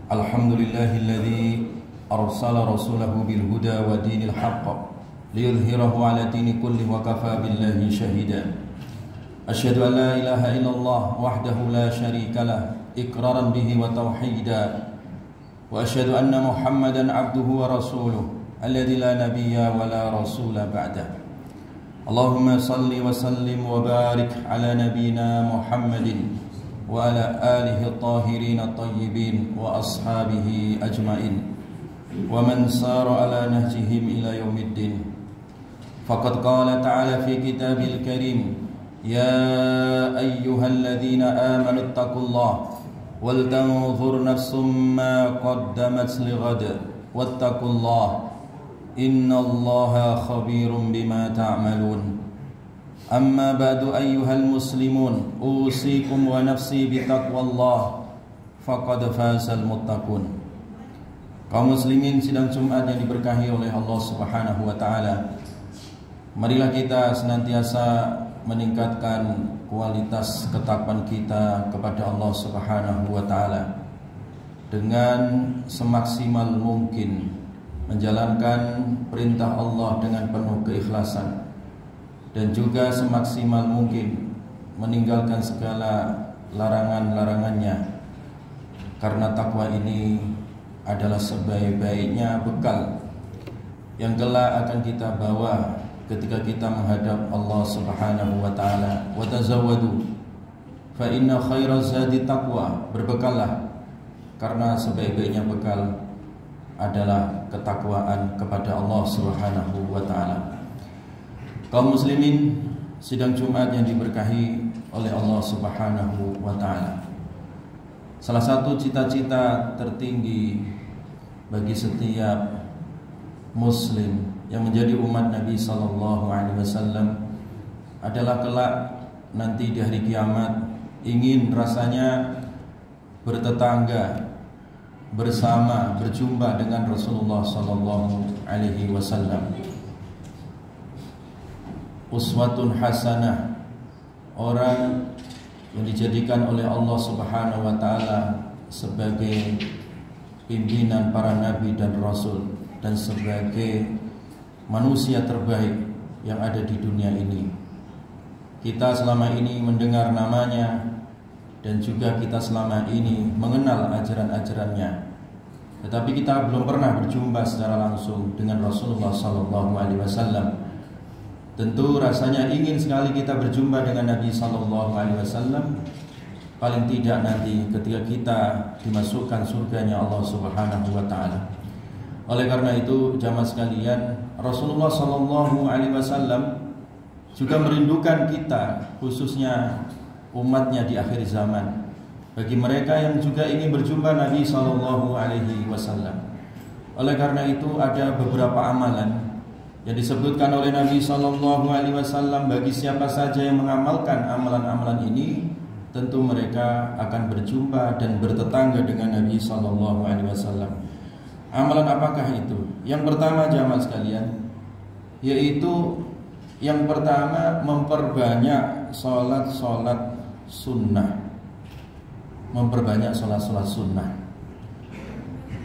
Alhamdulillahilladzi arsala rasulahu bil huda wa dinil haqq liyudhhirahu ala dini kulli wa kafa billahi shahida. Asyhadu an la ilaha illallah wahdahu la syarika lah iqraran bihi wa tauhida wa asyhadu anna Muhammadan abduhu wa rasuluh alladzi la nabiyya wa la rasula ba'dah. Allahumma salli wa sallim wa barik ala nabiyyina Muhammadin wa ala alihi at-tahirin at-tayyibin wa ashabihi ajmain wa man sara ala nahjihim ila yaumiddin. Faqad qala ta'ala fi kitabil karim, ya ayyuhalladzina amanu taqullaha wal tanzur nafsum ma qaddamat lighad wattaqullaha innallaha khabirum bima ta'malun. Amma ba'du ayyuhal muslimun, usikum wa nafsi bitaqwallah faqad fazal muttaqun. Kaum muslimin sidang Jumat yang diberkahi oleh Allah Subhanahu wa taala. Marilah kita senantiasa meningkatkan kualitas ketakwaan kita kepada Allah Subhanahu wa taala dengan semaksimal mungkin menjalankan perintah Allah dengan penuh keikhlasan dan juga semaksimal mungkin meninggalkan segala larangan-larangannya, karena takwa ini adalah sebaik-baiknya bekal yang kelak akan kita bawa ketika kita menghadap Allah Subhanahu wa taala. Wa tazawwadu fa inna khairaz zadi taqwa. Berbekallah karena sebaik-baiknya bekal adalah ketakwaan kepada Allah Subhanahu wa taala. Kaum muslimin sidang Jumat yang diberkahi oleh Allah Subhanahu wa taala. Salah satu cita-cita tertinggi bagi setiap muslim yang menjadi umat Nabi sallallahu alaihi wasallam adalah kelak nanti di hari kiamat ingin rasanya bertetangga bersama, berjumpa dengan Rasulullah sallallahu alaihi wasallam. Uswatun hasanah, orang yang dijadikan oleh Allah Subhanahu wa taala sebagai pimpinan para nabi dan rasul dan sebagai manusia terbaik yang ada di dunia ini. Kita selama ini mendengar namanya dan juga kita selama ini mengenal ajaran-ajarannya, tetapi kita belum pernah berjumpa secara langsung dengan Rasulullah sallallahu alaihi wasallam. Tentu rasanya ingin sekali kita berjumpa dengan Nabi sallallahu alaihi wasallam, paling tidak nanti ketika kita dimasukkan surganya Allah Subhanahu wa taala. Oleh karena itu, jamaah sekalian, Rasulullah sallallahu alaihi wasallam juga merindukan kita, khususnya umatnya di akhir zaman. Bagi mereka yang juga ingin berjumpa Nabi sallallahu alaihi wasallam. Oleh karena itu, ada beberapa amalan yang disebutkan oleh Nabi sallallahu alaihi wasallam bagi siapa saja yang mengamalkan amalan-amalan ini, tentu mereka akan berjumpa dan bertetangga dengan Nabi sallallahu alaihi wasallam. Amalan apakah itu? Yang pertama jamaah sekalian, yaitu yang pertama memperbanyak sholat-sholat sunnah. Memperbanyak sholat-sholat sunnah.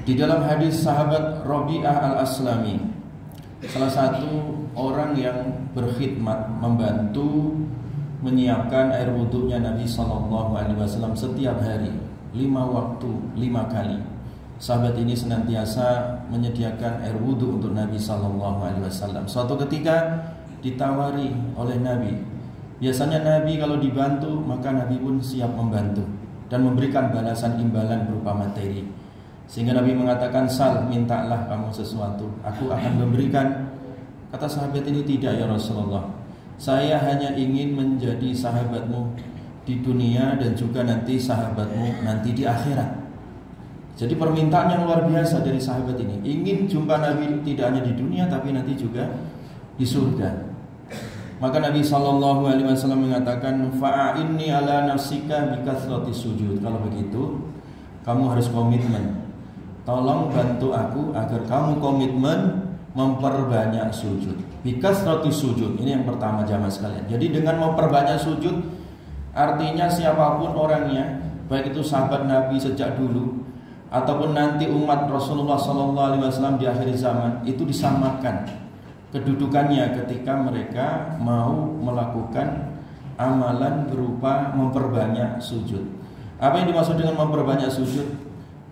Di dalam hadis sahabat Rabi'ah al-Aslami, salah satu orang yang berkhidmat, membantu menyiapkan air wudhunya Nabi SAW setiap hari, 5 waktu, 5 kali. Sahabat ini senantiasa menyediakan air wudhu untuk Nabi SAW. Suatu ketika ditawari oleh Nabi. Biasanya Nabi kalau dibantu, maka Nabi pun siap membantu dan memberikan balasan imbalan berupa materi. Sehingga Nabi mengatakan, "Sal, mintalah kamu sesuatu, aku akan memberikan." Kata sahabat ini, "Tidak ya Rasulullah, saya hanya ingin menjadi sahabatmu di dunia dan juga nanti sahabatmu nanti di akhirat." Jadi permintaan yang luar biasa dari sahabat ini, ingin jumpa Nabi tidak hanya di dunia tapi nanti juga di surga. Maka Nabi SAW mengatakan, "Fa'inni ala nafsika bikathrati sujud." Kalau begitu, kamu harus komitmen. Tolong bantu aku agar kamu komitmen memperbanyak sujud. Bikathrati sujud. Ini yang pertama jamaah sekalian. Jadi dengan memperbanyak sujud, artinya siapapun orangnya, baik itu sahabat Nabi sejak dulu ataupun nanti umat Rasulullah SAW di akhir zaman, itu disamakan kedudukannya ketika mereka mau melakukan amalan berupa memperbanyak sujud. Apa yang dimaksud dengan memperbanyak sujud?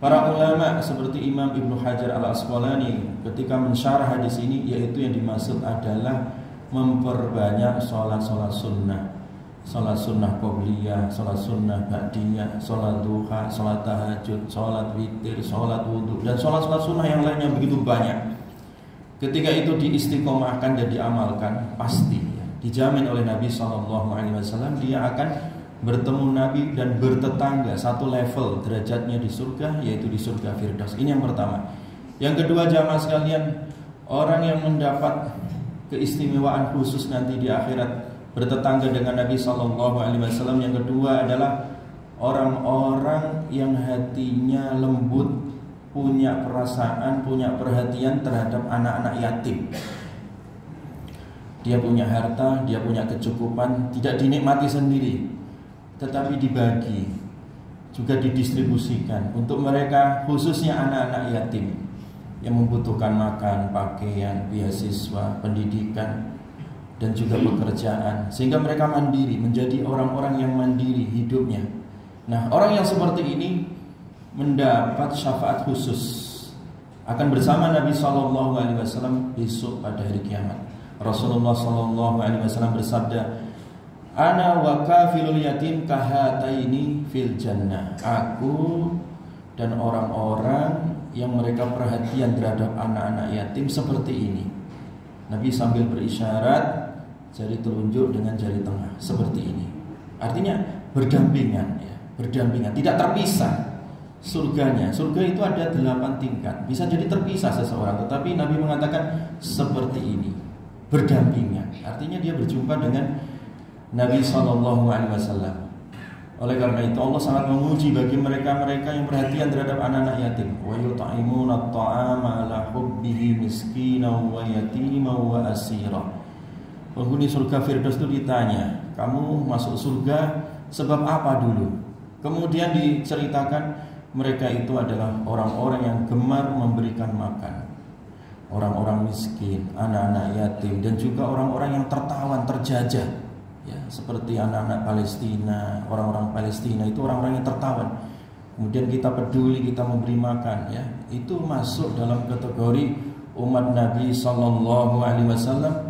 Para ulama seperti Imam Ibnu Hajar al-Asqalani ketika mensyarah hadis ini, yaitu yang dimaksud adalah memperbanyak sholat-sholat sunnah. Sholat sunnah qobliyah, sholat sunnah ba'diyah, sholat duha, sholat tahajud, sholat witir, sholat wudhu, dan sholat-sholat sunnah yang lainnya begitu banyak. Ketika itu diistiqomahkan dan diamalkan, pasti dijamin oleh Nabi SAW dia akan bertemu Nabi dan bertetangga satu level derajatnya di surga, yaitu di surga Firdaus. Ini yang pertama. Yang kedua jamaah sekalian, orang yang mendapat keistimewaan khusus nanti di akhirat, bertetangga dengan Nabi SAW. Yang kedua adalah orang-orang yang hatinya lembut, punya perasaan, punya perhatian terhadap anak-anak yatim. Dia punya harta, dia punya kecukupan, tidak dinikmati sendiri, tetapi dibagi, juga didistribusikan untuk mereka, khususnya anak-anak yatim yang membutuhkan makan, pakaian, beasiswa, pendidikan, dan juga pekerjaan, sehingga mereka mandiri, menjadi orang-orang yang mandiri hidupnya. Nah, orang yang seperti ini mendapat syafaat khusus, akan bersama Nabi SAW besok pada hari kiamat. Rasulullah SAW bersabda, "Ana wa kafilul yatim kahataini fil jannah." Aku dan orang-orang yang mereka perhatian terhadap anak-anak yatim seperti ini. Nabi sambil berisyarat jari telunjuk dengan jari tengah seperti ini. Artinya berdampingan, ya, berdampingan, tidak terpisah. Surga itu ada 8 tingkat. Bisa jadi terpisah seseorang, tetapi Nabi mengatakan seperti ini, berdampingan. Artinya dia berjumpa dengan Nabi SAW. Oleh karena itu Allah sangat menguji bagi mereka-mereka yang perhatian terhadap anak-anak yatim. Wa yut'imuna at-ta'ama 'ala hubbihi miskinan wa yatiman wa asira. Penghuni surga Firdaus itu ditanya, kamu masuk surga sebab apa dulu? Kemudian diceritakan mereka itu adalah orang-orang yang gemar memberikan makan, orang-orang miskin, anak-anak yatim, dan juga orang-orang yang tertawan, terjajah, ya, seperti anak-anak Palestina. Orang-orang Palestina itu orang-orang yang tertawan. Kemudian kita peduli, kita memberi makan, ya, itu masuk dalam kategori umat Nabi SAW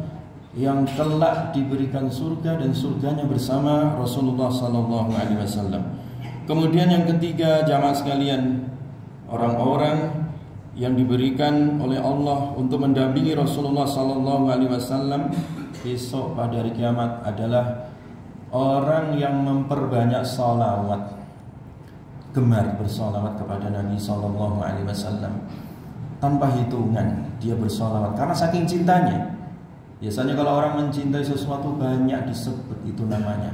yang kelak diberikan surga dan surganya bersama Rasulullah SAW. Kemudian yang ketiga, jamaah sekalian, orang-orang yang diberikan oleh Allah untuk mendampingi Rasulullah SAW besok pada hari kiamat adalah orang yang memperbanyak sholawat, gemar bersolawat kepada Nabi SAW tanpa hitungan. Dia bersolawat karena saking cintanya. Biasanya kalau orang mencintai sesuatu banyak disebut itu namanya.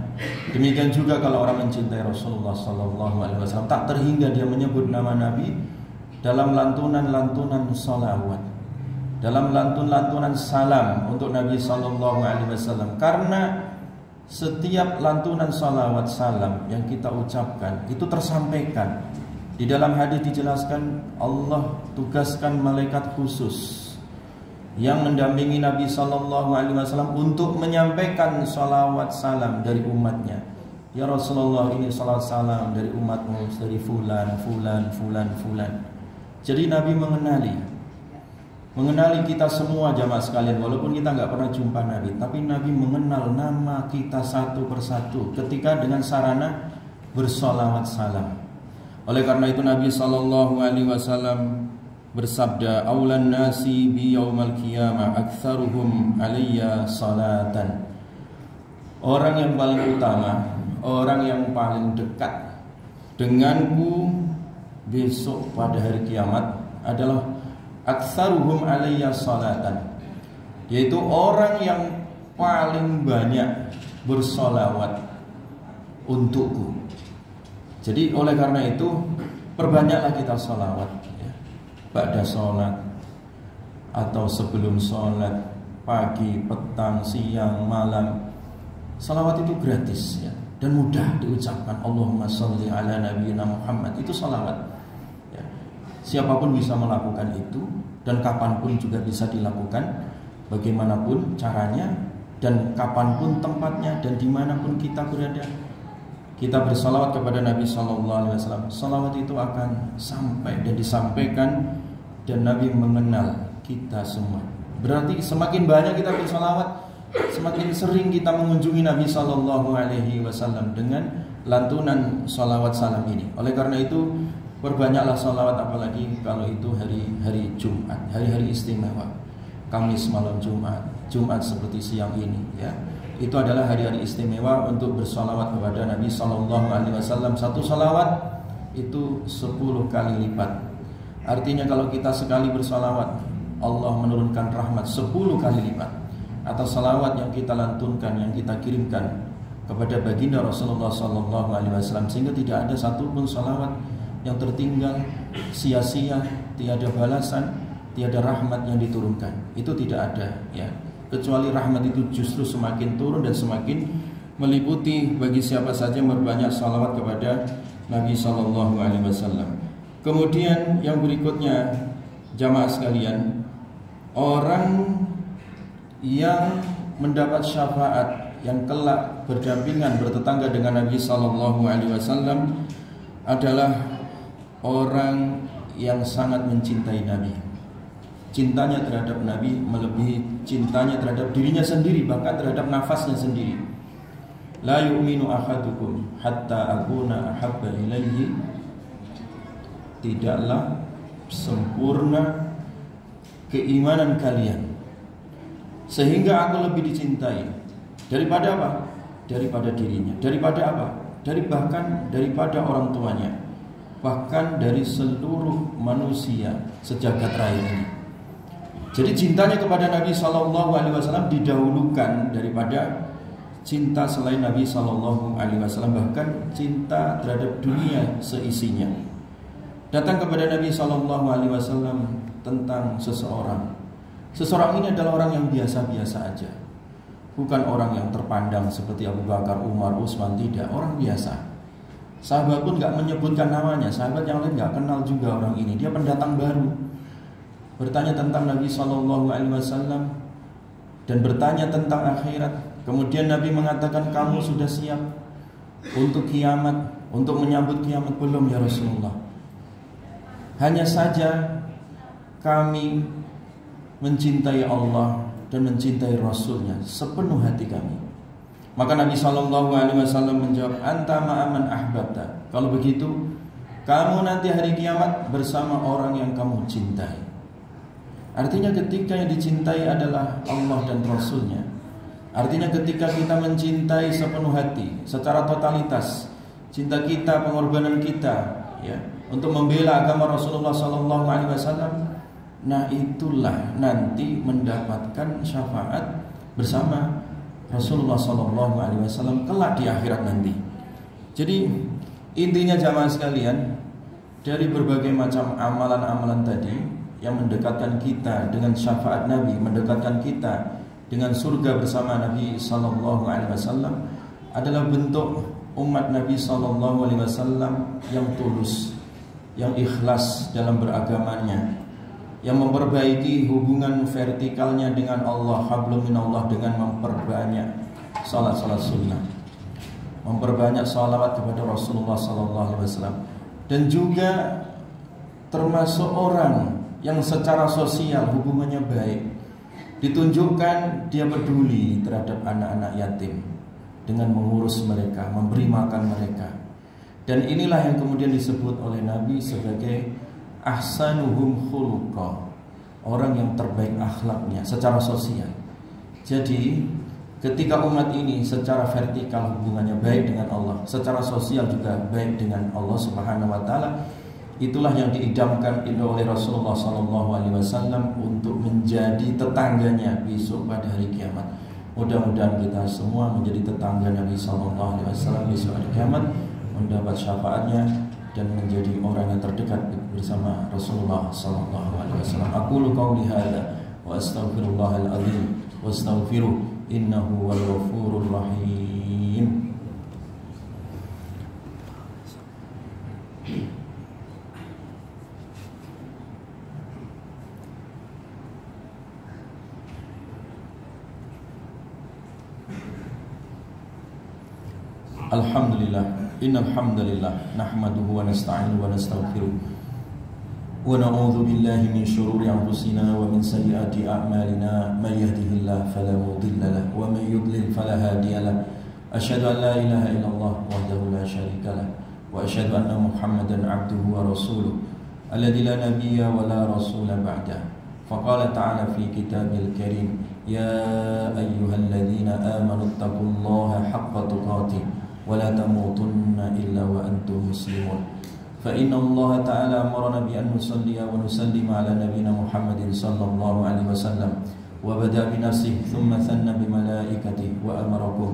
Demikian juga kalau orang mencintai Rasulullah SAW, tak terhingga dia menyebut nama Nabi dalam lantunan-lantunan salawat, dalam lantun-lantunan salam untuk Nabi SAW. Karena setiap lantunan salawat salam yang kita ucapkan itu tersampaikan. Di dalam hadis dijelaskan Allah tugaskan malaikat khusus yang mendampingi Nabi SAW untuk menyampaikan salawat salam dari umatnya. Ya Rasulullah, ini salawat salam dari umatmu, dari fulan, fulan, fulan, fulan. Jadi Nabi mengenali kita semua, jamaah sekalian. Walaupun kita nggak pernah jumpa Nabi, tapi Nabi mengenal nama kita satu persatu ketika dengan sarana bersalawat salam. Oleh karena itu Nabi SAW bersabda, "Aulan nasi bi yaumal qiyamah aktsaruhum alayya salatan." Orang yang paling utama, orang yang paling dekat denganku besok pada hari kiamat adalah aktsaruhum alayya salatan, yaitu orang yang paling banyak bersolawat untukku. Jadi oleh karena itu perbanyaklah kita solawat, ya. Ba'da sholat atau sebelum sholat, pagi, petang, siang, malam. Salawat itu gratis, ya, dan mudah diucapkan. Allahumma sholli ala nabiyyina Muhammad, itu salawat, ya. Siapapun bisa melakukan itu dan kapanpun juga bisa dilakukan, bagaimanapun caranya dan kapanpun tempatnya dan dimanapun kita berada. Kita bersalawat kepada Nabi SAW. Salawat itu akan sampai dan disampaikan, dan Nabi mengenal kita semua. Berarti semakin banyak kita bersalawat, semakin sering kita mengunjungi Nabi SAW dengan lantunan salawat salam ini. Oleh karena itu perbanyaklah salawat, apalagi kalau itu hari Jumat, hari-hari istimewa. Kamis malam Jumat, Jumat seperti siang ini, ya. Itu adalah hari-hari istimewa untuk bersalawat kepada Nabi SAW. Satu salawat itu 10 kali lipat. Artinya kalau kita sekali bersalawat, Allah menurunkan rahmat 10 kali lipat atas salawat yang kita lantunkan, yang kita kirimkan kepada baginda Rasulullah SAW, sehingga tidak ada satupun salawat yang tertinggal sia-sia, tiada balasan, tiada rahmat yang diturunkan. Itu tidak ada, ya. kecuali rahmat itu justru semakin turun dan semakin meliputi bagi siapa saja yang berbanyak salawat kepada Nabi sallallahu alaihi wasallam. Kemudian yang berikutnya, jamaah sekalian, orang yang mendapat syafaat yang kelak berdampingan bertetangga dengan Nabi sallallahu alaihi wasallam adalah orang yang sangat mencintai Nabi. Cintanya terhadap Nabi melebihi cintanya terhadap dirinya sendiri, bahkan terhadap nafasnya sendiri. La yu'minu ahadukum hatta akuna ahabba ilaihi. Tidaklah sempurna keimanan kalian sehingga aku lebih dicintai daripada apa? Daripada dirinya. Daripada apa? Bahkan daripada orang tuanya, bahkan dari seluruh manusia sejagat raya ini. Jadi cintanya kepada Nabi sallallahu alaihi wasallam didahulukan daripada cinta selain Nabi sallallahu alaihi wasallam, bahkan cinta terhadap dunia seisinya. Datang kepada Nabi sallallahu alaihi wasallam tentang seseorang. Seseorang ini adalah orang yang biasa-biasa aja. Bukan orang yang terpandang seperti Abu Bakar, Umar, Utsman, tidak, orang biasa. Sahabat pun gak menyebutkan namanya, sahabat yang lain gak kenal juga orang ini. Dia pendatang baru. Bertanya tentang Nabi sallallahu alaihi wasallam dan bertanya tentang akhirat. Kemudian Nabi mengatakan, kamu sudah siap untuk kiamat, untuk menyambut kiamat? Belum ya Rasulullah. Hanya saja kami mencintai Allah dan mencintai Rasulnya sepenuh hati kami. Maka Nabi sallallahu alaihi wasallam menjawab, anta ma'aman ahbabta. Kalau begitu, kamu nanti hari kiamat bersama orang yang kamu cintai. Artinya ketika yang dicintai adalah Allah dan Rasulnya. Artinya ketika kita mencintai sepenuh hati, secara totalitas, cinta kita, pengorbanan kita, ya, untuk membela agama Rasulullah sallallahu alaihi wasallam, nah itulah nanti mendapatkan syafaat bersama Rasulullah sallallahu alaihi wasallam kelak di akhirat nanti. Jadi intinya jamaah sekalian, dari berbagai macam amalan-amalan tadi yang mendekatkan kita dengan syafaat Nabi, mendekatkan kita dengan surga bersama Nabi sallallahu alaihi wasallam, adalah bentuk umat Nabi sallallahu alaihi wasallam yang tulus, yang ikhlas dalam beragamanya, yang memperbaiki hubungan vertikalnya dengan Allah, hablum minallah, dengan memperbanyak salat-salat sunnah, memperbanyak salawat kepada Rasulullah sallallahu alaihi wasallam, dan juga termasuk orang yang secara sosial hubungannya baik. Ditunjukkan dia peduli terhadap anak-anak yatim dengan mengurus mereka, memberi makan mereka. Dan inilah yang kemudian disebut oleh Nabi sebagai ahsanuhum khuluqa, orang yang terbaik akhlaknya secara sosial. Jadi ketika umat ini secara vertikal hubungannya baik dengan Allah, secara sosial juga baik dengan Allah Subhanahu wa taala, itulah yang diidamkan oleh Rasulullah SAW untuk menjadi tetangganya besok pada hari kiamat. Mudah-mudahan kita semua menjadi tetangga Nabi SAW besok hari kiamat, mendapat syafaatnya dan menjadi orang yang terdekat bersama Rasulullah SAW. Aqulu qauli hadza wa astaghfirullahal azim wastaghfiruh innahu wal ghafurur rahim. Alhamdulillah, innal hamdalillah nahmaduhu wa nasta'inuhu wa nastaghfiruh wa na'udzu billahi min shururi anfusina wa min sayyiati a'malina, may yahdihillahu fala mudilla lahu wa may yudlil fala hadiya lahu. Asyhadu an la ilaha illallah wahdahu la syarika lahu wa asyhadu anna Muhammadan 'abduhu wa rasuluh alladzi la nabiyya wa la rasula ba'dahu. Faqala ta'ala fi kitabil karim, ya ayyuhalladzina amanu taqullaha haqqa tuqatih ولا تموتن إلا وأنتم مسلمون فإن الله تعالى أمرنا بأن نصلي ونسلم على نبينا محمد صلى الله عليه وسلم وبدأ بنفسه ثم ثنى بملائكته وأمركم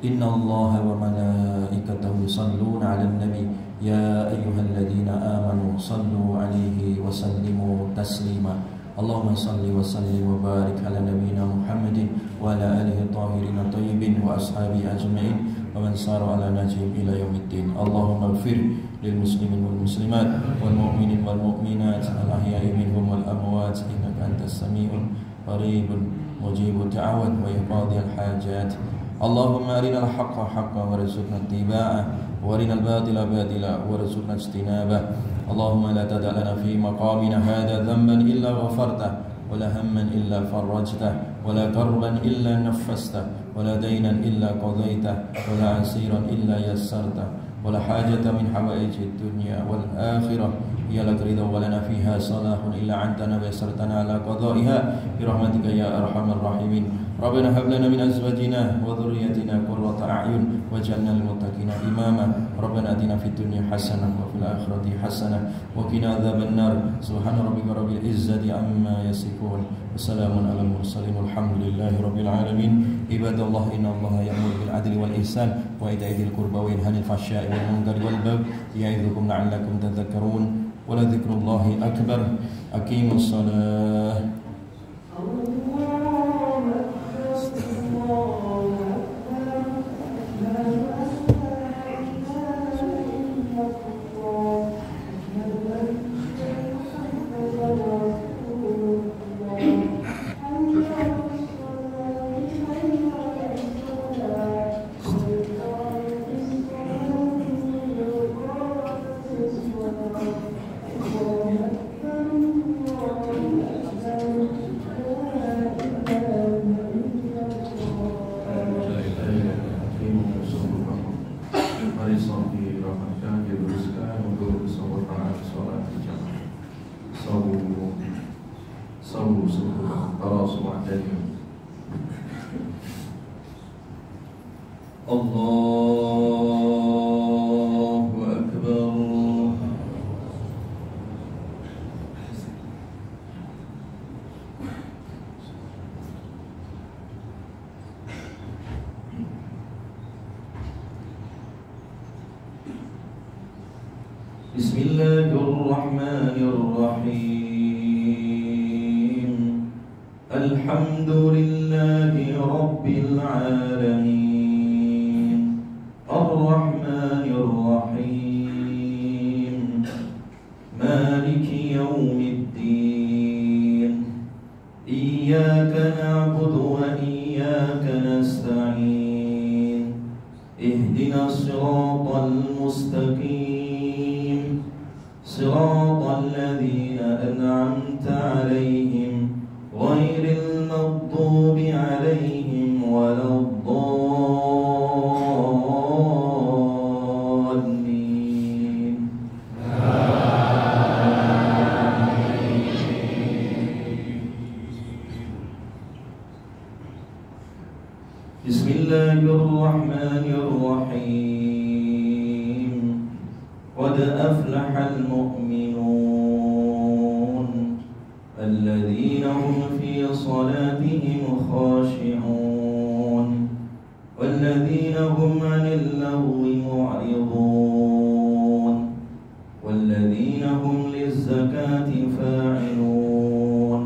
إن الله وملائكته يصلون على النبي يا أيها الذين آمنوا صلوا عليه وسلموا تسليما Allahumma salli wa sallim wa barik ala nabiyyina Muhammadin wa ala alihi tahirin tayyibin wa ashabi ajma'in wa man sara ala najim ila yaumiddin. Allahumma ighfir lil muslimin wal muslimat wal mu'minin wal mu'minat al ahya'i minhum wal amwat innaka antas sami'un qaribun mujibud da'awat wa qadiyal hajat. Allahumma arinal haqqa haqqan warzuqna ittiba'ah wa arinal batila batila warzuqna ijtinabah. Allahumma la tada' lana fi maqamina hadha dhanban illa ghafartah wa la hamman illa farajtah wa la karban illa naffastah wa la daynan illa qadaitah wa la asiran illa yassartah wa la hajata min hawaijid dunya wal akhirah ya lak ridha wa lana fiha salahun illa antana wa yassartana ala qada'iha bi rahmatika ya arhamar rahimin. Rabbana hab lana min azwajina wa dhurriyyatina qurrata a'yun waj'alna lil muttaqina imama. Rabbana atina fid dunya hasanah wa fil akhirati hasanah wa qina adzabannar. Subhana rabbika rabbil izzati amma yasifun. Wassalamun alal mursalin walhamdulillahi rabbil alamin. Ibadallah innallaha ya'muru bil adli wal ihsan wa ita'i dzil qurba wa yanha 'anil fahsya'i wal munkari wal baghi ya'idzukum la'allakum tadhakkarun. Wa la dzikrullahi akbar. Aqimus shalah. Bismillahirrahmanirrahim. Alhamdulillahi rabbil alamin. Ar-Rahmanir Rahim. Maliki yaumiddin. Iyyaka na'budu wa iyyaka nasta'in. Ihdinas siratal mustaqim. صراط الذين أنعمت عليهم غير المغضوب عليهم ولا الضالين. بسم الله الرحمن الرحيم. قد أفلح المؤمنون الذين هم في صلاتهم خاشعون والذين هم عن اللغو معرضون والذين هم للزكاة فاعلون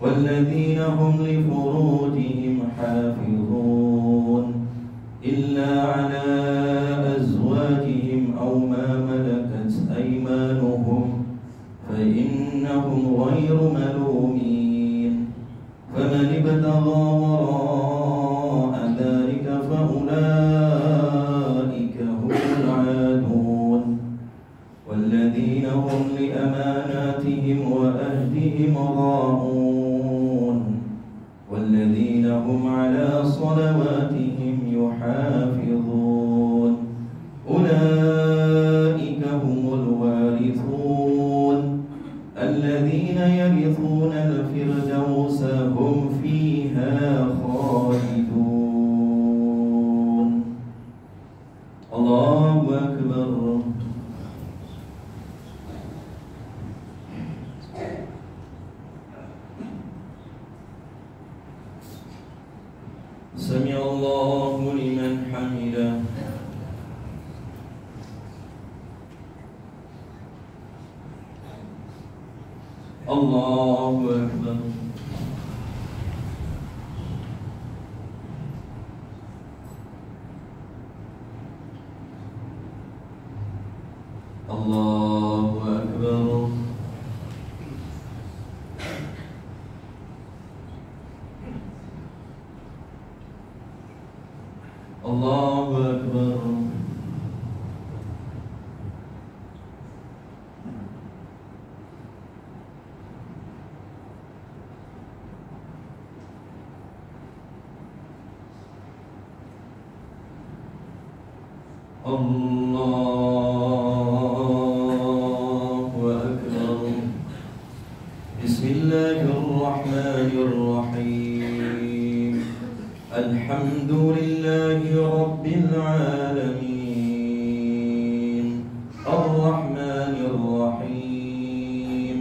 والذين هم لفروجهم حافظون إلا على أزواجهم أو ما ملكت أيمانهم فإنهم غير ملومين. فمن ابتغى وراء ذلك فأولئك هم العادون. والذين هم لأماناتهم وأهدهم راعون والذين هم على صلواتهم يحافظون. أولئك هم الوارثون الذين يرثون الفردوس هم فيها خالدون. الله أكبر. سمع الله لمن حمده. الله أكبر. الله أكبر. الله أكبر. الله أكبر. بسم الله الرحمن الرحيم. الحمد لله رب العالمين الرحمن الرحيم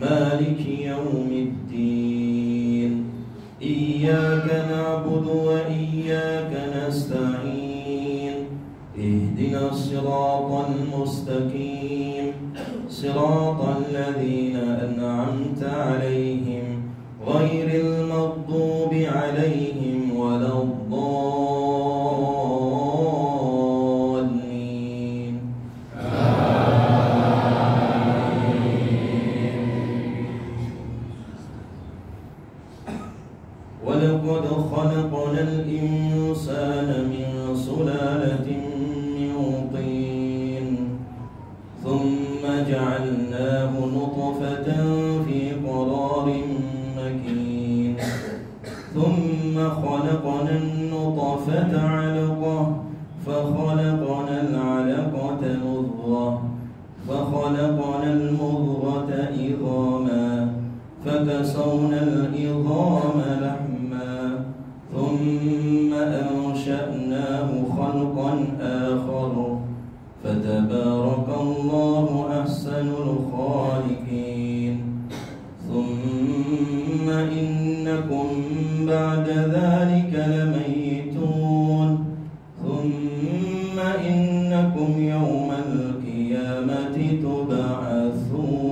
مالك يوم الدين إياك نعبد وإياك نستعين اهدنا الصراط المستقيم صراط الذين أنعمت عليهم غير المغضوب عليهم ولا الضالين. ولقد خلقنا الإنسان من سلالة من طين ثم جعلناه نطفة في قرار مكين ثم خلقنا النطفة علقة فخلقنا العلقة مضغة فخلقنا المضغة عظاما فكسونا العظام لحما ثم أنشأناه خلقا آخر فتبارك الله أحسن الخالقين. ثم إنكم بعد ذلك لميتون ثم إنكم يوم القيامة تبعثون.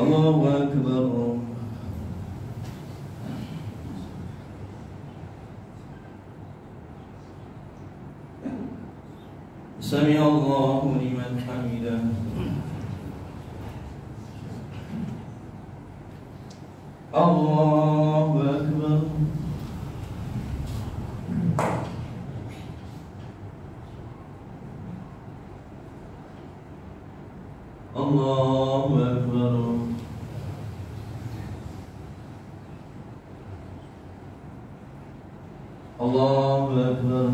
الله أكبر. سمع الله لمن حمده. الله أكبر. الله أكبر. الله أكبر.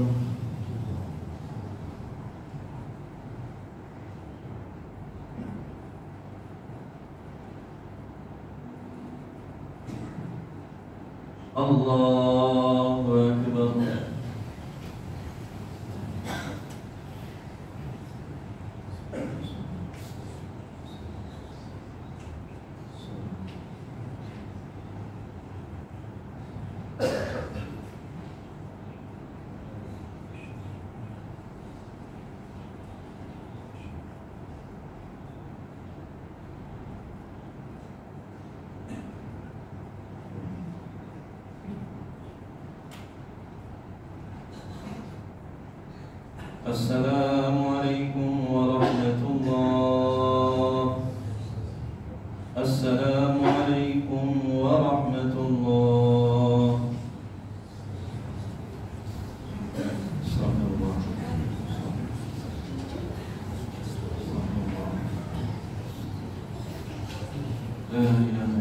الله أكبر. السلام عليكم ورحمة الله. السلام عليكم ورحمة الله. لا إله